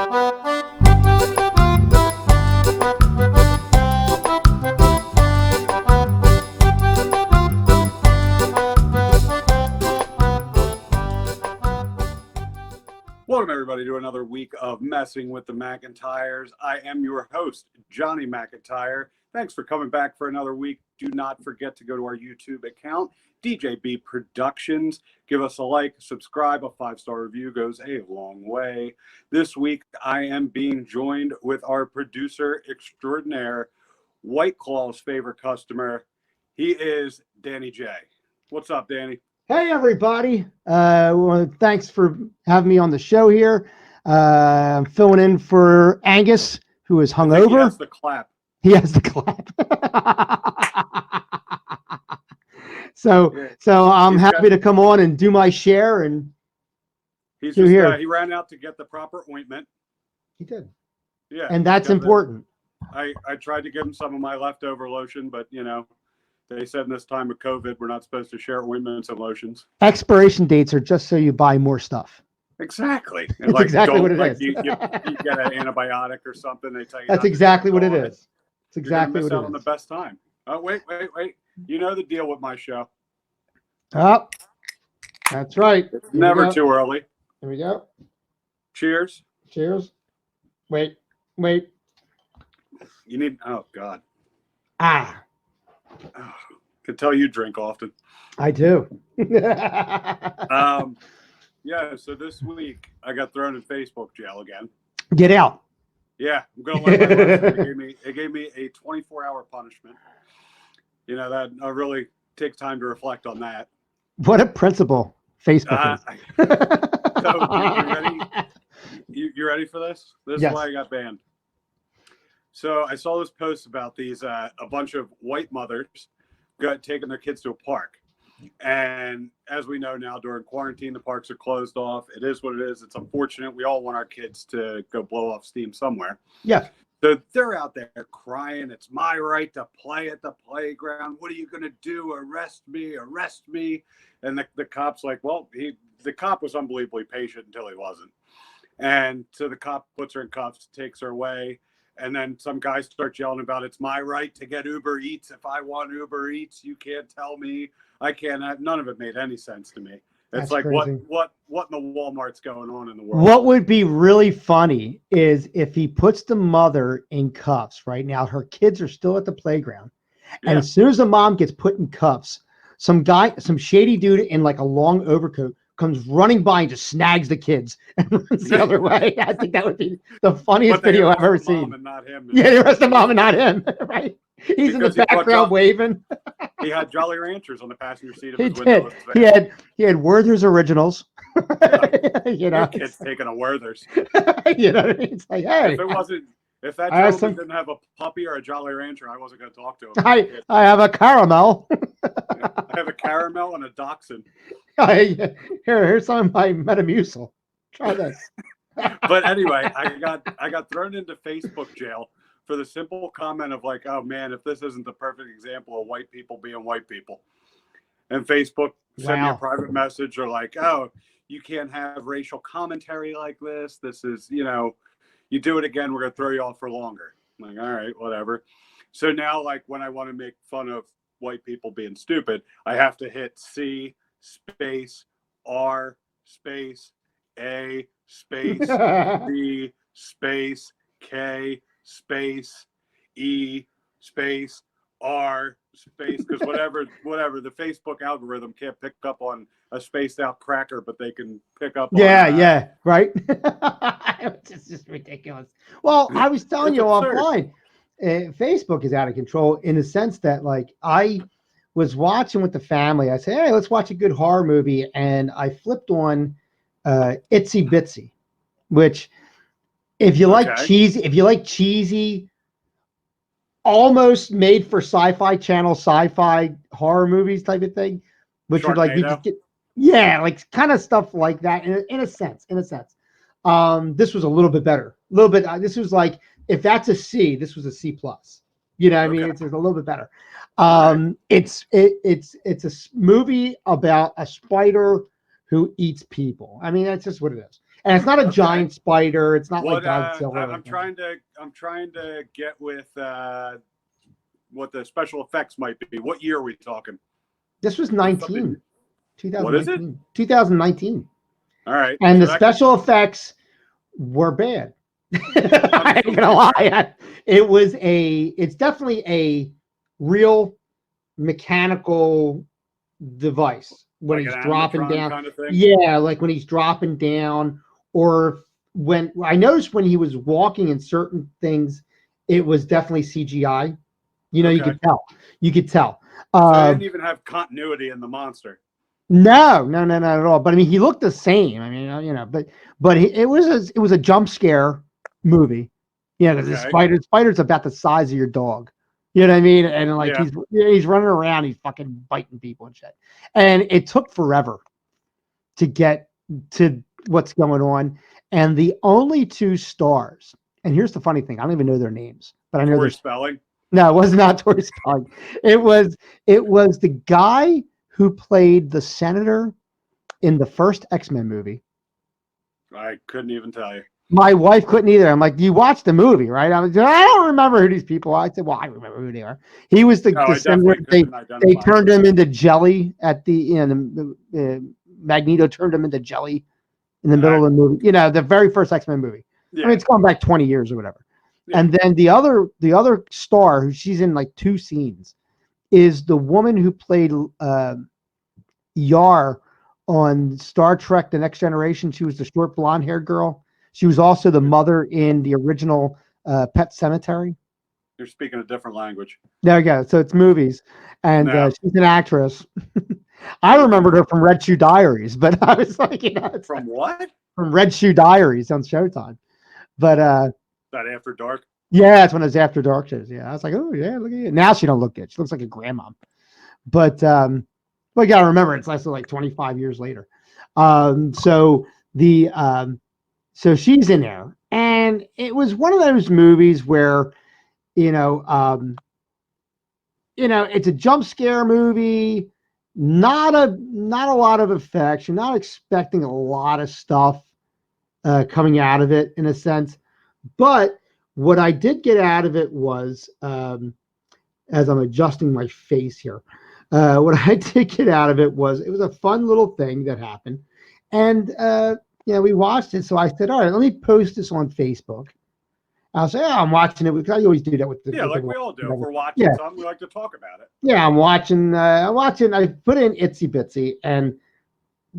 Welcome, everybody, to another week of Messing with the Mackentyres. I am your host, Johnny McIntyre. Thanks for coming back for another week. Do not forget to go to our YouTube account, DJB Productions. Give us a like, subscribe. A 5-star review goes a long way. This week, I am being joined with our producer extraordinaire, White Claw's favorite customer. He is Danny J. What's up, Danny? Hey, everybody. Well, thanks for having me on the show here. I'm filling in for Angus, who is hungover. He has the clap. He has the clap. So I'm happy to come on and do my share. And he's just here. He ran out to get the proper ointment. He did. Yeah. And that's important. I tried to give him some of my leftover lotion, but, you know, they said in this time of COVID, we're not supposed to share ointments and lotions. Expiration dates are just so you buy more stuff. Exactly. And that's exactly what it is. You get an antibiotic or something. They tell you. That's exactly what it is. It's exactly what it is. You're gonna miss out on the best time. Oh, wait. You know the deal with my show. Oh, that's right. It's never too early. Here we go. Cheers. Cheers. Wait. You need. Oh God. Ah. Oh, could tell you drink often. I do. Yeah, so this week I got thrown in Facebook jail again. Get out. Yeah, I'm gonna let my life. It gave me a 24-hour punishment. You know, that I really take time to reflect on that. What a principle Facebook is. So you ready? You ready for this? This is why I got banned. So I saw this post about these a bunch of white mothers taking their kids to a park. And as we know now, during quarantine, the parks are closed off. It is what it is. It's unfortunate. We all want our kids to go blow off steam somewhere. Yeah. So they're out there crying. It's my right to play at the playground. What are you going to do? Arrest me. And the cop's like, well, the cop was unbelievably patient until he wasn't. And so the cop puts her in cuffs, takes her away. And then some guys start yelling about it's my right to get Uber Eats. If I want Uber Eats, you can't tell me I can't have. None of it made any sense to me. It's That's like crazy. what in the Walmart's going on in the world? What would be really funny is if he puts the mother in cuffs right now. Her kids are still at the playground. And as soon as the mom gets put in cuffs, some shady dude in like a long overcoat comes running by and just snags the kids and runs the other way. I think that would be the funniest video I've ever seen. And not him. Yeah, the rest of mom and not him. Right? He's in the background waving. He had Jolly Ranchers on the passenger seat of his window. He had Werther's Originals. You know, kids taking a Werther's. You know what I mean? It's like, hey, if that gentleman didn't have a puppy or a Jolly Rancher, I wasn't going to talk to him. I have a caramel. I have a caramel and a dachshund. Here's some of my Metamucil. Try this. But anyway, I got thrown into Facebook jail for the simple comment of like, oh man, if this isn't the perfect example of white people being white people. And Facebook sent me a private message or like, oh, you can't have racial commentary like this. This is, you know, you do it again, we're going to throw you off for longer. I'm like, all right, whatever. So now, like, when I want to make fun of white people being stupid, I have to hit C space R space A space B space K space E space R space, because whatever the Facebook algorithm can't pick up on a spaced out cracker, but they can pick up on right. It's just ridiculous. Well, I was telling you offline, Facebook is out of control in the sense that, like, I was watching with the family. I said, hey, let's watch a good horror movie, and I flipped on Itsy Bitsy, which if you like cheesy, almost made for Sci-Fi Channel sci-fi horror movies type of thing, which would like you just get, like kind of stuff like that in a sense. This was a little bit better. This was like, if that's a C, this was a C plus. You know what I mean? It's a little bit better. It's a movie about a spider who eats people. I mean, that's just what it is. And it's not a giant spider. It's not like Godzilla. I'm trying to get with what the special effects might be. What year are we talking? This was 19. 2019. What is it? 2019. All right. And the special effects were bad. I ain't gonna lie. It's definitely a real mechanical device when like he's dropping down. Kind of thing? Yeah, like when he's dropping down, or when I noticed when he was walking in certain things, it was definitely CGI. You know, you could tell. You could tell. So they didn't even have continuity in the monster. No, not at all. But I mean, he looked the same. I mean, you know, but it was a jump scare movie. Yeah, because the spider's about the size of your dog. You know what I mean? And like he's running around, he's fucking biting people and shit. And it took forever to get to what's going on. And the only 2 stars, and here's the funny thing, I don't even know their names, but I know their spelling. No, it was not Tori Spelling. It was the guy who played the senator in the first X-Men movie. I couldn't even tell you. My wife couldn't either. I'm like, you watched the movie, right? I don't remember who these people are. I said, well, I remember who they are. He was the senator. They turned him into jelly at the end. Magneto turned him into jelly in the middle of the movie. You know, the very first X-Men movie. Yeah. I mean, it's gone back 20 years or whatever. Yeah. And then the other star, who she's in like 2 scenes, is the woman who played Yar on Star Trek: The Next Generation. She was the short blonde-haired girl. She was also the mother in the original Pet Sematary. You're speaking a different language. There you go. So it's movies, and she's an actress. I remembered her from Red Shoe Diaries, but I was like, you know, from what? From Red Shoe Diaries on Showtime. But that After Dark. Yeah, that's when it was After Dark shows. Yeah, I was like, oh yeah, look at you. Now she don't look good. She looks like a grandma. But you gotta remember, it's less than like 25 years later. So she's in there, and it was one of those movies where, it's a jump scare movie, not a lot of effects. You're not expecting a lot of stuff coming out of it in a sense, but what I did get out of it was, as I'm adjusting my face here, what I did get out of it was a fun little thing that happened, and we watched it. So I said, all right, let me post this on Facebook. I'll say, I'm watching it. I always do that with the we all do. If we're watching something, we like to talk about it. Yeah, I'm watching. I put in Itsy Bitsy, and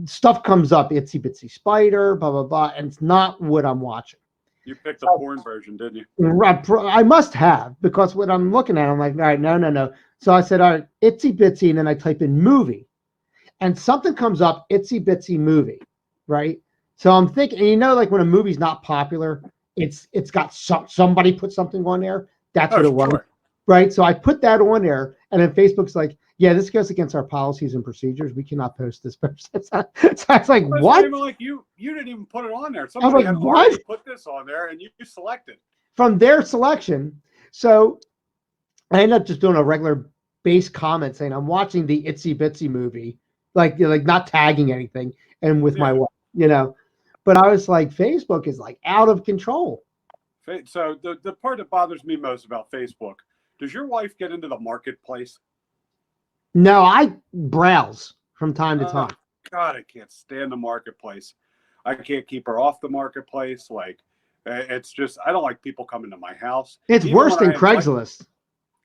stuff comes up. Itsy Bitsy Spider, blah blah blah, and it's not what I'm watching. You picked the porn version, didn't you? I must have, because what I'm looking at, I'm like, all right, no. So I said, all right, Itsy Bitsy, and then I type in movie, and something comes up, Itsy Bitsy movie, right? So I'm thinking, like when a movie's not popular, it's got somebody put something on there. That's what it was, right? So I put that on there, and then Facebook's like, yeah, this goes against our policies and procedures. We cannot post this person. So I was like, what? Even like you didn't even put it on there. Somebody had already put this on there, and you selected from their selection. So I ended up just doing a regular base comment saying, I'm watching the Itsy Bitsy movie, like not tagging anything, and with my wife, But I was like, Facebook is like out of control. So the part that bothers me most about Facebook, does your wife get into the marketplace? No, I browse from time to time. God, I can't stand the marketplace. I can't keep her off the marketplace. Like, it's just, I don't like people coming to my house. It's worse than Craigslist.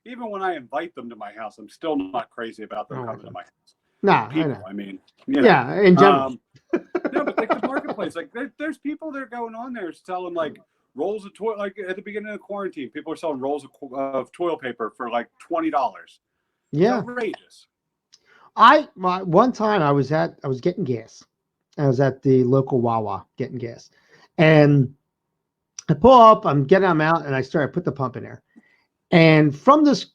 Even when I invite them to my house, I'm still not crazy about them coming to my house. Nah, people, I mean, yeah, in general. No, but like the marketplace, like there's people that are going on there selling like rolls of toilet. Like at the beginning of quarantine, people are selling rolls of toilet paper for like $20. Yeah, it's outrageous. One time I was getting gas. I was at the local Wawa getting gas, and I pull up. I'm out, and I put the pump in there, and from this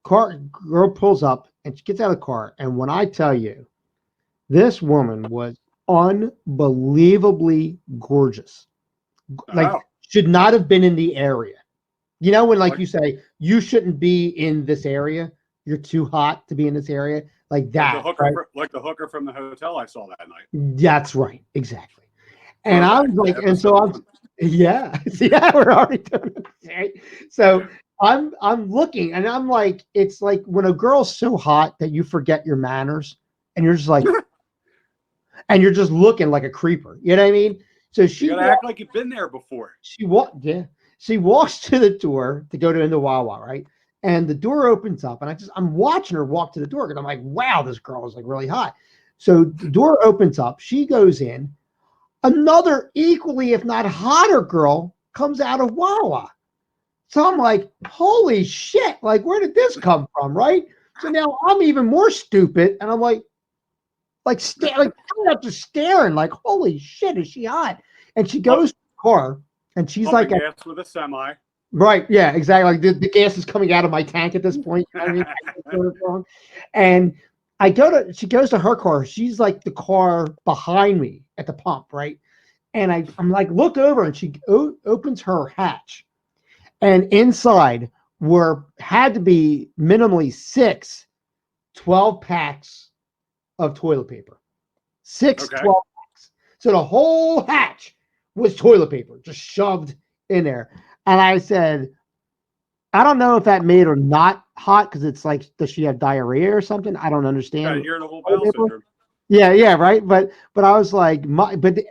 car, girl pulls up and she gets out of the car, and when I tell you, this woman was unbelievably gorgeous. Like, should not have been in the area. When you say you shouldn't be in this area, you're too hot to be in this area. like that. Like the hooker from the hotel I saw that night. That's right, exactly. And I was like, and so I'm, yeah, we're already doing it, right? So I'm looking, and I'm like, it's like when a girl's so hot that you forget your manners, and you're just like, and you're just looking like a creeper. You know what I mean? So you gotta act like you've been there before. She walks to the door to go to the Wawa, right? And the door opens up, and I'm watching her walk to the door because I'm like, wow, this girl is like really hot. So the door opens up, she goes in. Another equally, if not hotter girl comes out of Wawa. So I'm like, holy shit, like where did this come from, right? So now I'm even more stupid, and I'm like I'm just staring, like, holy shit, is she hot? And she goes to the car, and she's like, gas with a semi. Right, yeah, exactly. Like the gas is coming out of my tank at this point. You know what I mean? And she goes to her car. She's like the car behind me at the pump, right? And I'm like, look over, and she opens her hatch, and inside had to be minimally 12 packs of toilet paper. 12 packs. So the whole hatch was toilet paper just shoved in there. And I said, I don't know if that made her not hot because it's like, does she have diarrhea or something? I don't understand. Irritable bowel syndrome. Yeah, right. But I was like,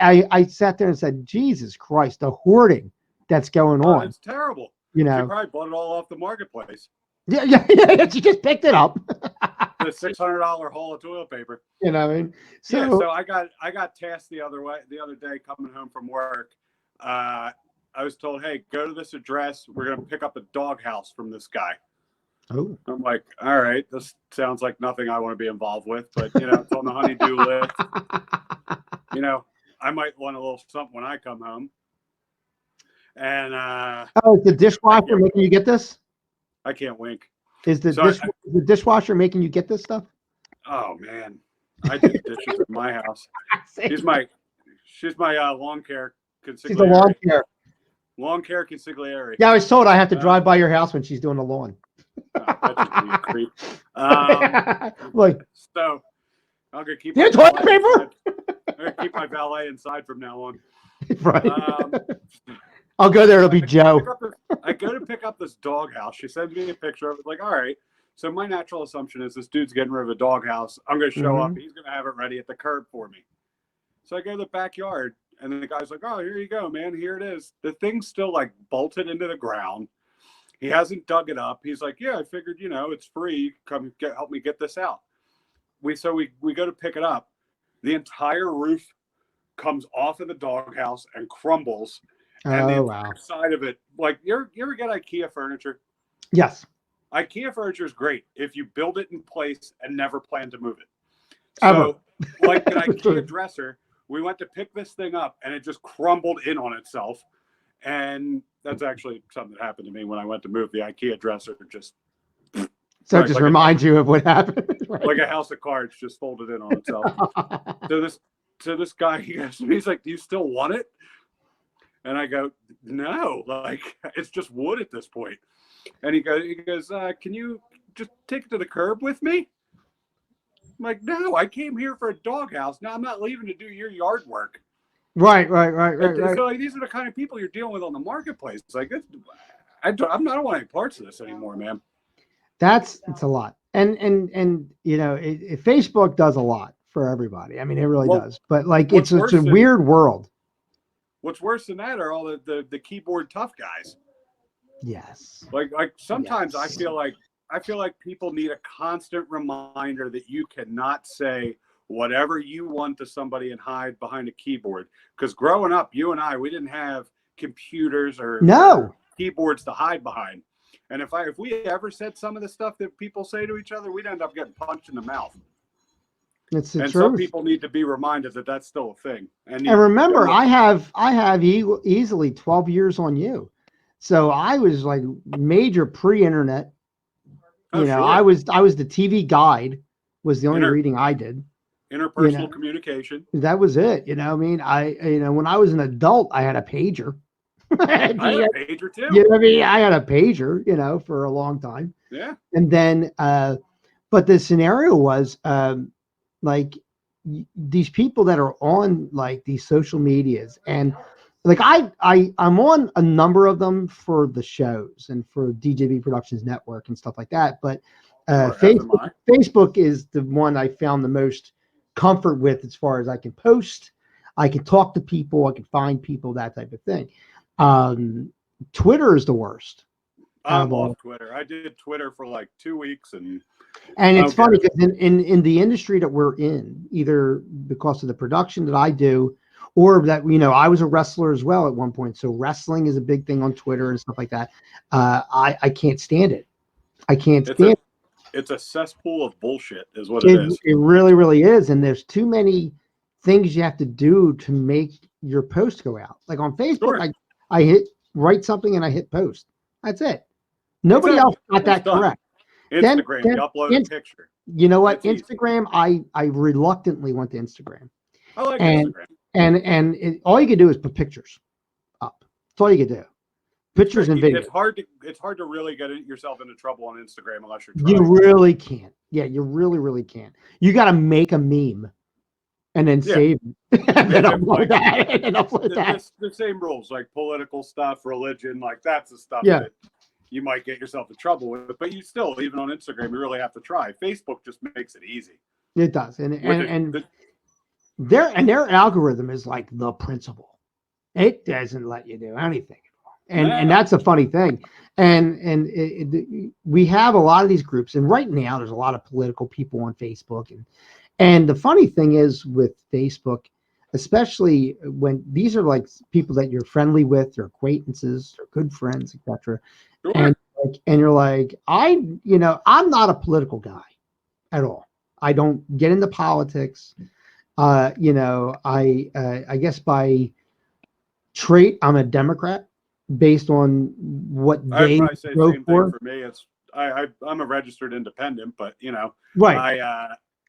I sat there and said, Jesus Christ, the hoarding that's going on. It's terrible. You know, she probably bought it all off the marketplace. Yeah. She just picked it up. The $600 haul of toilet paper. You know what I mean? So I got tasked the other day coming home from work. I was told, hey, go to this address. We're going to pick up a doghouse from this guy. Oh. I'm like, all right, this sounds like nothing I want to be involved with, but, it's on the honey-do list. I might want a little something when I come home. And is the dishwasher making you get this? I can't wink. Is the dishwasher making you get this stuff? Oh, man. I do the dishes in my house. She's my lawn care consigliere. She's a lawn care. Lawn care consigliere. Yeah, I was told I have to drive by your house when she's doing the lawn. That should be a creep. So I'm gonna keep. Toilet paper. I'm gonna keep my valet inside from now on. Right. I'll go there. It'll be Joe. I go to pick up this doghouse. She sends me a picture of it. Like, all right. So my natural assumption is this dude's getting rid of a doghouse. I'm gonna show up. He's gonna have it ready at the curb for me. So I go to the backyard. And then the guy's like, oh, here you go, man. Here it is. The thing's still like bolted into the ground. He hasn't dug it up. He's like, yeah, I figured, it's free. Come help me get this out. We go to pick it up. The entire roof comes off of the doghouse and crumbles. And the entire side of it, like you ever get IKEA furniture? Yes. IKEA furniture is great if you build it in place and never plan to move it. So, like an IKEA dresser, we went to pick this thing up, and it just crumbled in on itself. And that's actually something that happened to me when I went to move the IKEA dresser. Just reminds you of what happened. Right? Like a house of cards just folded in on itself. So this guy, he's like, do you still want it? And I go, no, like it's just wood at this point. And he goes, can you just take it to the curb with me? I'm like, no, I came here for a doghouse. Now I'm not leaving to do your yard work. Right. So like, these are the kind of people you're dealing with on the marketplace. It's like, I don't want any parts of this anymore, man. It's a lot. And Facebook does a lot for everybody. I mean, it really does. But like, it's a weird world. What's worse than that are all the keyboard tough guys. Yes. Like sometimes I feel like people need a constant reminder that you cannot say whatever you want to somebody and hide behind a keyboard. Because growing up, you and I, we didn't have computers or keyboards to hide behind. And if we ever said some of the stuff that people say to each other, we'd end up getting punched in the mouth. It's the truth. Some people need to be reminded that that's still a thing. And remember, I have easily 12 years on you. So I was like major pre-internet. Sure. I was the TV Guide was the only reading I did. Interpersonal communication. That was it. When I was an adult, I had a pager. I had a pager too. I had a pager, for a long time. Yeah. And then But the scenario was like these people that are on like these social medias, and like I'm on a number of them for the shows and for DJB Productions Network and stuff like that. But Sure, as am I. Facebook is the one I found the most comfort with as far as I can post, I can talk to people, I can find people, that type of thing. Twitter is the worst. I'm off Twitter. I did Twitter for like 2 weeks, and it's funny because in the industry that we're in, either because of the production that I do, or that I was a wrestler as well at one point. So wrestling is a big thing on Twitter and stuff like that. I can't stand it. I can't stand it. It's a cesspool of bullshit, is what it is. It really, really is. And there's too many things you have to do to make your post go out. Like on Facebook, Sure. I hit write something and I hit post. That's it. Nobody else got that correct. Instagram, you upload a picture. You know what? It's Instagram, I reluctantly went to Instagram. I like Instagram. And all you can do is put pictures up. That's all you can do. Pictures and videos. It's hard to really get yourself into trouble on Instagram unless you're trying. You really can't. Yeah, you really, really can't. You got to make a meme and then save it. And then upload that. And then upload that. The same rules, like political stuff, religion, like that's the stuff that you might get yourself in trouble with. But you still, even on Instagram, you really have to try. Facebook just makes it easy. It does. And their algorithm is like the principle. It doesn't let you do anything. And that's a funny thing. And we have a lot of these groups, and right now there's a lot of political people on Facebook. And the funny thing is with Facebook, especially when these are like people that you're friendly with, or acquaintances, or good friends, etc. Sure. And you're like, I'm not a political guy at all. I don't get into politics. I guess by trait, I'm a Democrat based on what they I'd say go same for. Thing for me. It's I'm a registered independent, but right.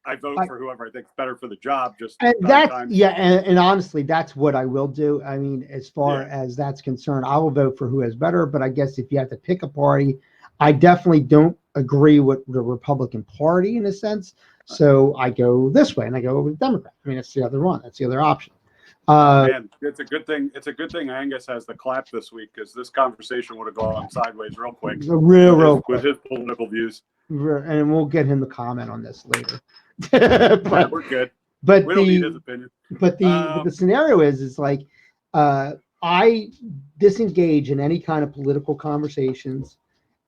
I vote for whoever I think is better for the job. And honestly, that's what I will do. I mean, as far as that's concerned, I will vote for who is better. But I guess if you have to pick a party, I definitely don't agree with the Republican Party in a sense. So I go this way, and I go with Democrat. I mean, that's the other one. That's the other option. Man, it's a good thing. It's a good thing Angus has the clap this week, because this conversation would have gone sideways real quick. Real quick. With his political views. And we'll get him to comment on this later. But we're good. But we don't need his opinion. But the scenario is like I disengage in any kind of political conversations,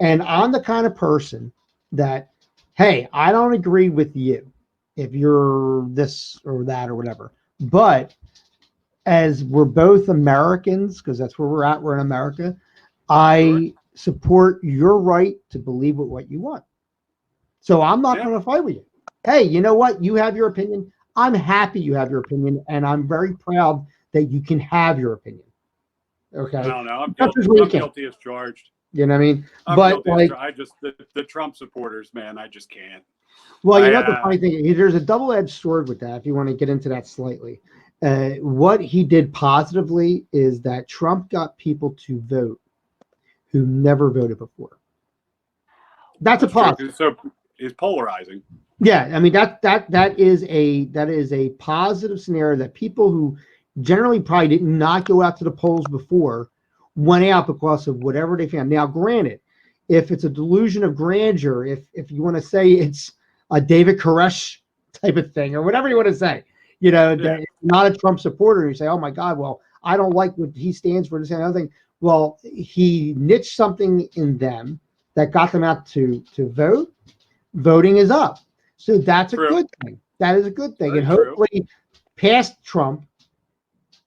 and I'm the kind of person that, hey, I don't agree with you if you're this or that or whatever, but as we're both Americans, because that's where we're at, we're in America, I support your right to believe what you want. So I'm not going to fight with you. Hey, you know what? You have your opinion. I'm happy you have your opinion, and I'm very proud that you can have your opinion. Okay? No, I'm guilty as charged. You know what I mean? I just the Trump supporters, man, I just can't. Well, you know what the funny thing is? There's a double-edged sword with that, if you want to get into that slightly. What he did positively is that Trump got people to vote who never voted before. That's a positive. So he's polarizing. Yeah, I mean that is a positive scenario, that people who generally probably did not go out to the polls before went out because of whatever they found. Now, granted, if it's a delusion of grandeur, if you want to say it's a David Koresh type of thing, or whatever you want to say, that not a Trump supporter, and you say, oh my God, well, I don't like what he stands for, this and other thing. Well, he niched something in them that got them out to vote. Voting is up. So that's a good thing. That is a good thing. And hopefully past Trump,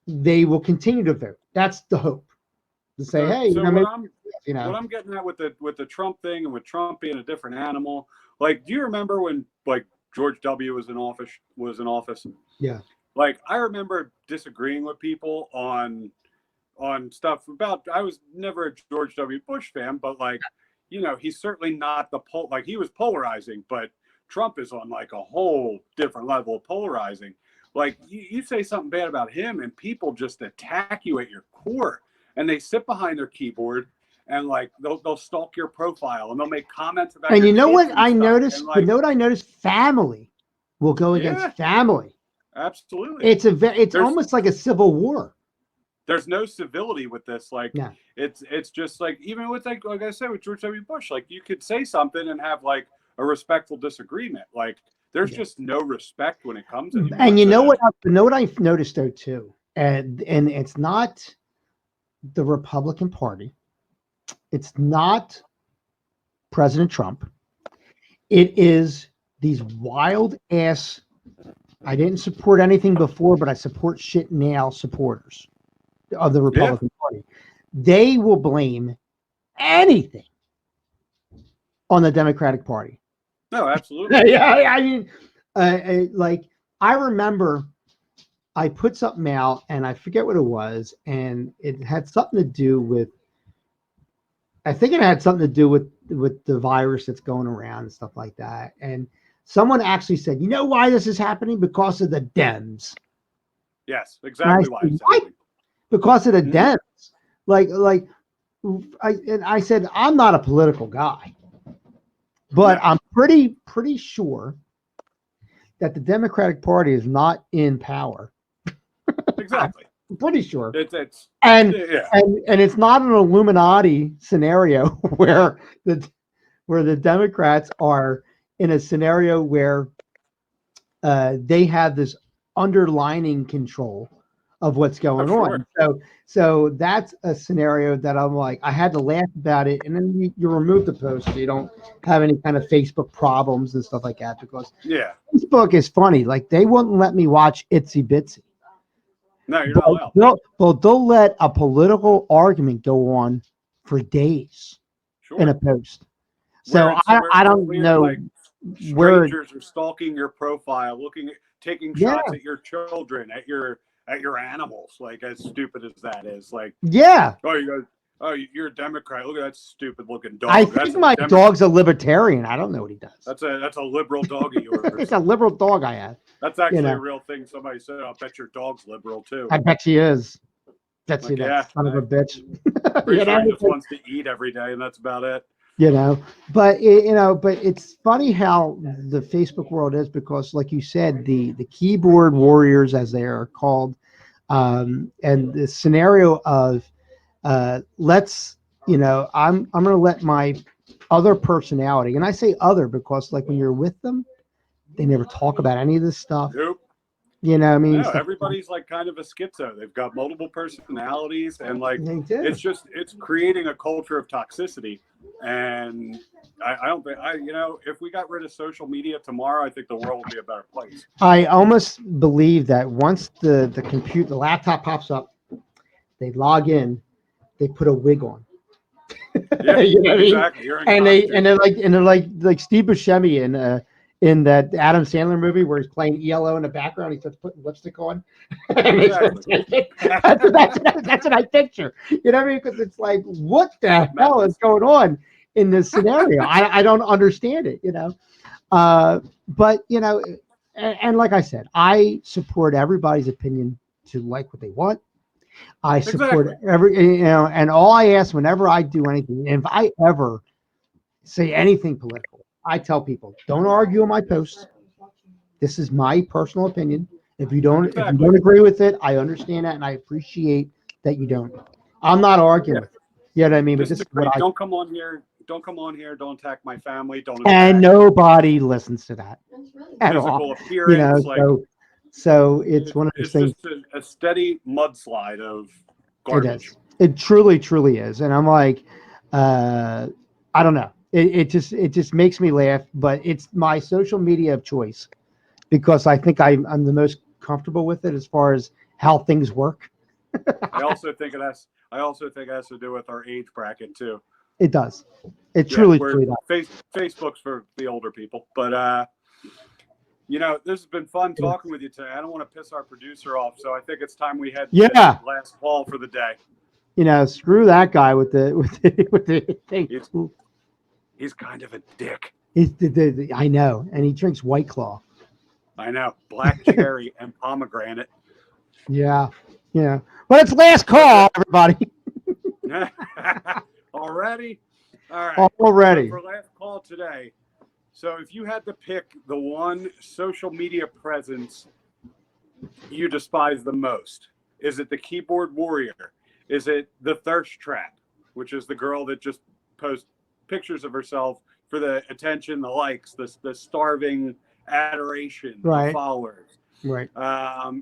they will continue to vote. That's the hope. To say, hey, what I'm getting at with the Trump thing, and with Trump being a different animal, like, do you remember when like George W. was in office? Yeah. Like, I remember disagreeing with people on stuff about, I was never a George W. Bush fan, but like, he's certainly not like he was polarizing, but Trump is on like a whole different level of polarizing. Like, you say something bad about him and people just attack you at your core, and they sit behind their keyboard and like they'll stalk your profile and they'll make comments about. And your you know kids what and I stuff. noticed? And, You like, know what I noticed? Family will go against yeah, family. absolutely. It's There's almost like a civil war. there's no civility with this. Like Yeah. it's just like, even with like I said with George W. Bush, like you could say something and have like a respectful disagreement. Like there's just no respect when it comes anymore. And you know what I've noticed though too, and it's not the Republican Party, it's not President Trump, it is these wild ass. I didn't support anything before, but I support shit now supporters of the Republican Party. They will blame anything on the Democratic Party. No, absolutely. Yeah, I mean, like I remember I put something out and I forget what it was, and it had something to do with. I think it had something to do with the virus that's going around and stuff like that. And someone actually said, "You know why this is happening? Because of the Dems." Yes, exactly why it's happening. Because of the Dems. Like I said, I'm not a political guy, but I'm pretty sure that the Democratic Party is not in power. Exactly. I'm pretty sure. It's and yeah. and it's not an Illuminati scenario where the Democrats are in a scenario where they have this underlining control of what's going on. So that's a scenario that I'm like, I had to laugh about it, and then you remove the post so you don't have any kind of Facebook problems and stuff like that, because Facebook is funny. Like they wouldn't let me watch Itsy Bitsy. No, you're not allowed. They'll let a political argument go on for days in a post. So I don't know like strangers are stalking your profile, taking shots at your children, at your animals. Like, as stupid as that is, like, you're a Democrat. Look at that stupid looking dog. I think my dog's a libertarian. I don't know what he does. That's a liberal dog of yours. It's a liberal dog I have. That's actually a real thing. Somebody said, "I'll bet your dog's liberal too." I bet she is. That's like, son of a bitch. Pretty sure he just wants to eat every day, and that's about it. But it's funny how the Facebook world is, because, like you said, the keyboard warriors, as they are called, and the scenario of I'm going to let my other personality, and I say other because, like, when you're with them, they never talk about any of this stuff. Nope. You know what I mean? No, everybody's like kind of a schizo. They've got multiple personalities, and like it's creating a culture of toxicity. And I don't think if we got rid of social media tomorrow, I think the world would be a better place. I almost believe that once the laptop pops up, they log in, they put a wig on. Yeah, you know what exactly. I mean? And they're like Steve Buscemi in that Adam Sandler movie where he's playing ELO in the background. He starts putting lipstick on. Exactly. That's what I picture. You know what I mean? Because it's like, what the hell is going on in this scenario? I don't understand it, But, and like I said, I support everybody's opinion to like what they want. I support and all I ask whenever I do anything, and if I ever say anything political, I tell people, don't argue on my posts. This is my personal opinion. If you don't agree with it, I understand that, and I appreciate that you don't. I'm not arguing with it. You know what I mean? But this is what don't come on here. Don't come on here. Don't attack my family. And nobody listens to that at all. Appearance, so it's one of those things. It's just a steady mudslide of garbage. It truly is. And I'm like, I don't know. It just makes me laugh, but it's my social media of choice because I think I'm the most comfortable with it as far as how things work. I also think it has to do with our age bracket too. It does. It truly does. Facebook's for the older people, but this has been fun talking with you today. I don't want to piss our producer off, so I think it's time we head to the last call for the day. Screw that guy with the thing. He's kind of a dick. I know, and he drinks White Claw. I know, black cherry and pomegranate. Yeah. Well, it's last call, everybody. All right. Already? All right. Already. So for last call today, so if you had to pick the one social media presence you despise the most, is it the keyboard warrior? Is it the thirst trap, which is the girl that just posts pictures of herself for the attention, the likes, the starving adoration of Right. followers? Right.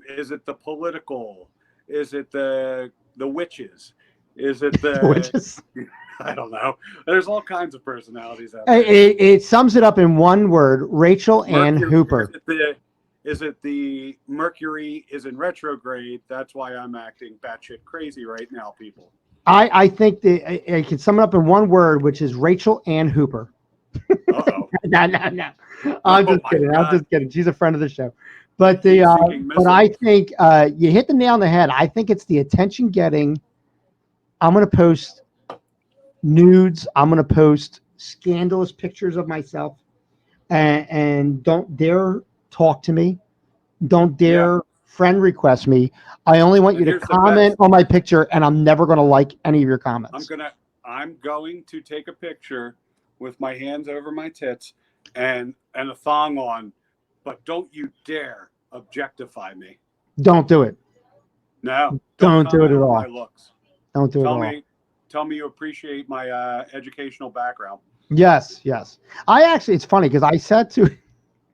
Is it the political? Is it the witches? Is it Which the is, I don't know. There's all kinds of personalities out there. it sums it up in one word: Rachel Ann Hooper. Is it the Mercury is in retrograde? That's why I'm acting batshit crazy right now, people. I think that I can sum it up in one word, which is Rachel Ann Hooper. Uh-oh. No. I'm Oh just my kidding. God. I'm just kidding. She's a friend of the show. But Heat-seeking but I missile. think you hit the nail on the head. I think it's the attention getting. I'm going to post nudes. I'm going to post scandalous pictures of myself, and don't dare talk to me. Don't dare friend request me. I only want And you to here's the comment best. on my picture, and I'm never going to like any of your comments. I'm going to take a picture with my hands over my tits and a thong on, but don't you dare objectify me. Don't do it. No, Don't do it comment at on all. my looks. Don't do it at all. Tell me you appreciate my educational background. Yes. I actually, it's funny because I said to,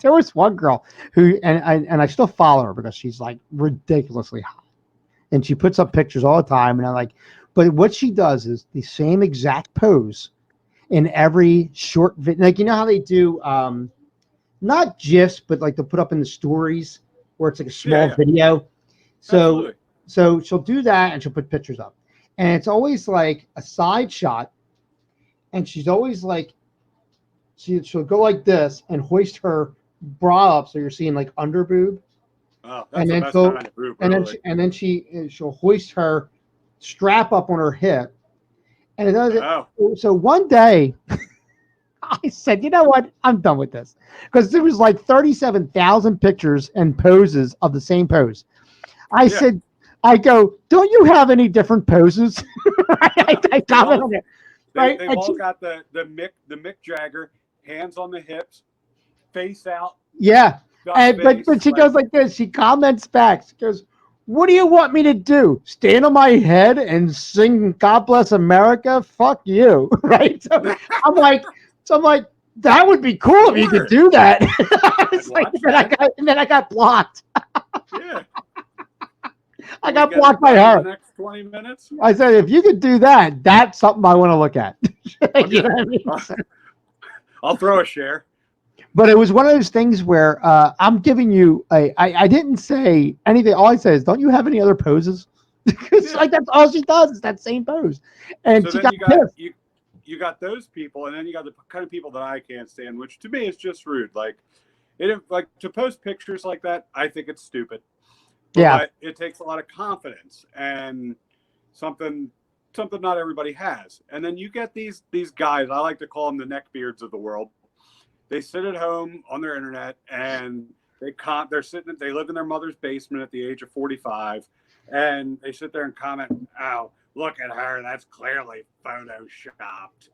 there was one girl who, and I still follow her because she's like ridiculously hot, and she puts up pictures all the time, and I'm like, but what she does is the same exact pose in every short video. Like, you know how they do, not GIFs, but like they'll put up in the stories where it's like a small video. So, Absolutely. so she'll do that and she'll put pictures up, and it's always like a side shot, and she's always like, she'll go like this and hoist her bra up so you're seeing like under boob, Oh, that's and the then best she'll kind of group, and then really. she'll hoist her strap up on her hip, and it does it. Oh, So one day I said, you know what, I'm done with this, because there was like 37,000 pictures and poses of the same pose. I yeah. said, I go, don't you have any different poses? I comment on it. Right? They've And all she, got the Mick Jagger, hands on the hips, face out, yeah. duck And face. but she goes like this. She comments back. She goes, "What do you want me to do? Stand on my head and sing God Bless America? Fuck you!" Right? I'm like, that would be cool if you could do that. It's like, watch that. and then I got blocked. Yeah. I We got get blocked it by done her. in the next 20 minutes. I said, if you could do that, that's something I want to look at. You know what I mean? I'll throw a share. But it was one of those things where I'm giving you I didn't say anything. All I said is, don't you have any other poses? Because Yeah. like that's all she does is that same pose. And So she then got pissed. you got those people, and then you got the kind of people that I can't stand, which to me is just rude. Like to post pictures like that, I think it's stupid. Yeah. But it takes a lot of confidence and something not everybody has. And then you get these guys, I like to call them the neckbeards of the world. They sit at home on their internet and they live in their mother's basement at the age of 45, and they sit there and comment, "Oh, look at her, that's clearly photoshopped.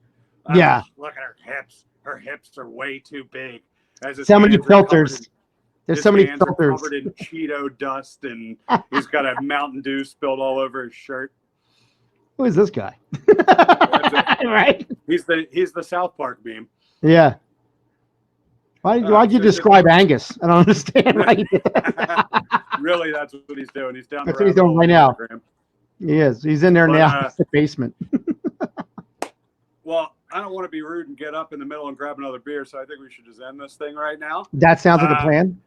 Oh, Yeah. look at her hips. Her hips are way too big." As his So many hands are covered filters. There's so many hands are filters. covered in Cheeto dust, and he's got a Mountain Dew spilled all over his shirt. Who is this guy? Right? He's the South Park meme. Yeah. Why'd you describe Angus? I don't understand. Why you did that. Really, that's what he's doing. He's down. That's what he's doing right now. Instagram. He is. He's in there now. It's the basement. Well, I don't want to be rude and get up in the middle and grab another beer, so I think we should just end this thing right now. That sounds like a plan.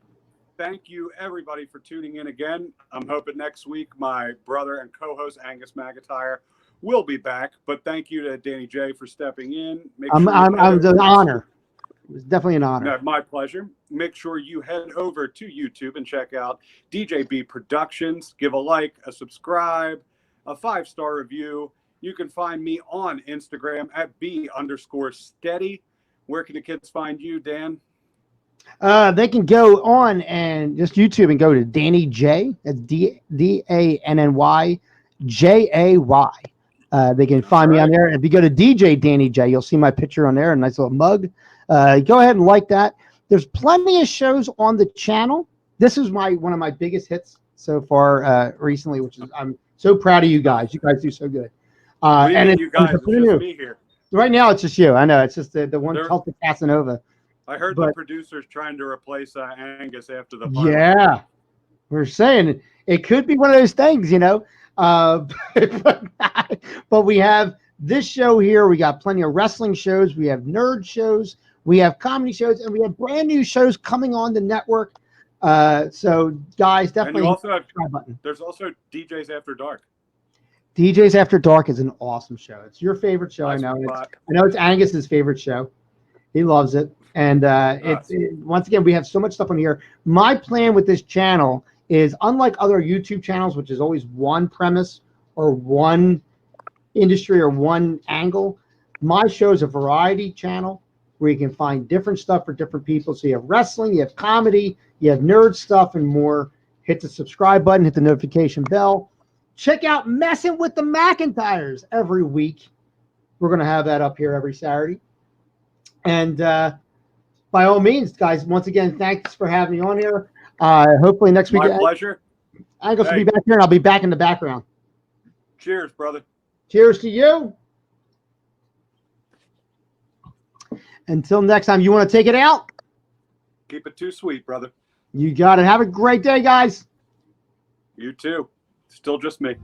Thank you, everybody, for tuning in again. I'm hoping next week my brother and co-host Angus Mackentyre will be back. But thank you to Danny J for stepping in. I'm an honor. It was definitely an honor. No, my pleasure. Make sure you head over to YouTube and check out DJB Productions. Give a like, a subscribe, a 5-star review. You can find me on Instagram at _steady. Where can the kids find you, Dan? They can go on and just YouTube and go to Danny J. That's DANNY JAY. They can find me on there. If you go to DJ Danny J, you'll see my picture on there, a nice little mug. Go ahead and like that. There's plenty of shows on the channel. This is one of my biggest hits so far recently, which is I'm so proud of you guys. You guys do so good. And you guys, it's just me here. Right now, it's just you. I know it's just the one cult of Casanova. I heard the producers trying to replace Angus after the pilot. Yeah, we're saying it could be one of those things, you know. But we have this show here. We got plenty of wrestling shows. We have nerd shows. We have comedy shows, and we have brand new shows coming on the network. So guys, definitely. And you also have, there's also DJs After Dark. DJs After Dark is an awesome show. It's your favorite show, I know. I know it's Angus's favorite show. He loves it. And once again, we have so much stuff on here. My plan with this channel is, unlike other YouTube channels, which is always one premise or one industry or one angle, my show is a variety channel where you can find different stuff for different people. So you have wrestling, you have comedy, you have nerd stuff and more. Hit the subscribe button, hit the notification bell. Check out Messing with the Mackentyres every week. We're going to have that up here every Saturday. And by all means, guys, once again, thanks for having me on here. Hopefully next week. My pleasure. Angus will be back here, and I'll be back in the background. Cheers, brother. Cheers to you. Until next time, you want to take it out? Keep it too sweet, brother. You got it. Have a great day, guys. You too. Still just me.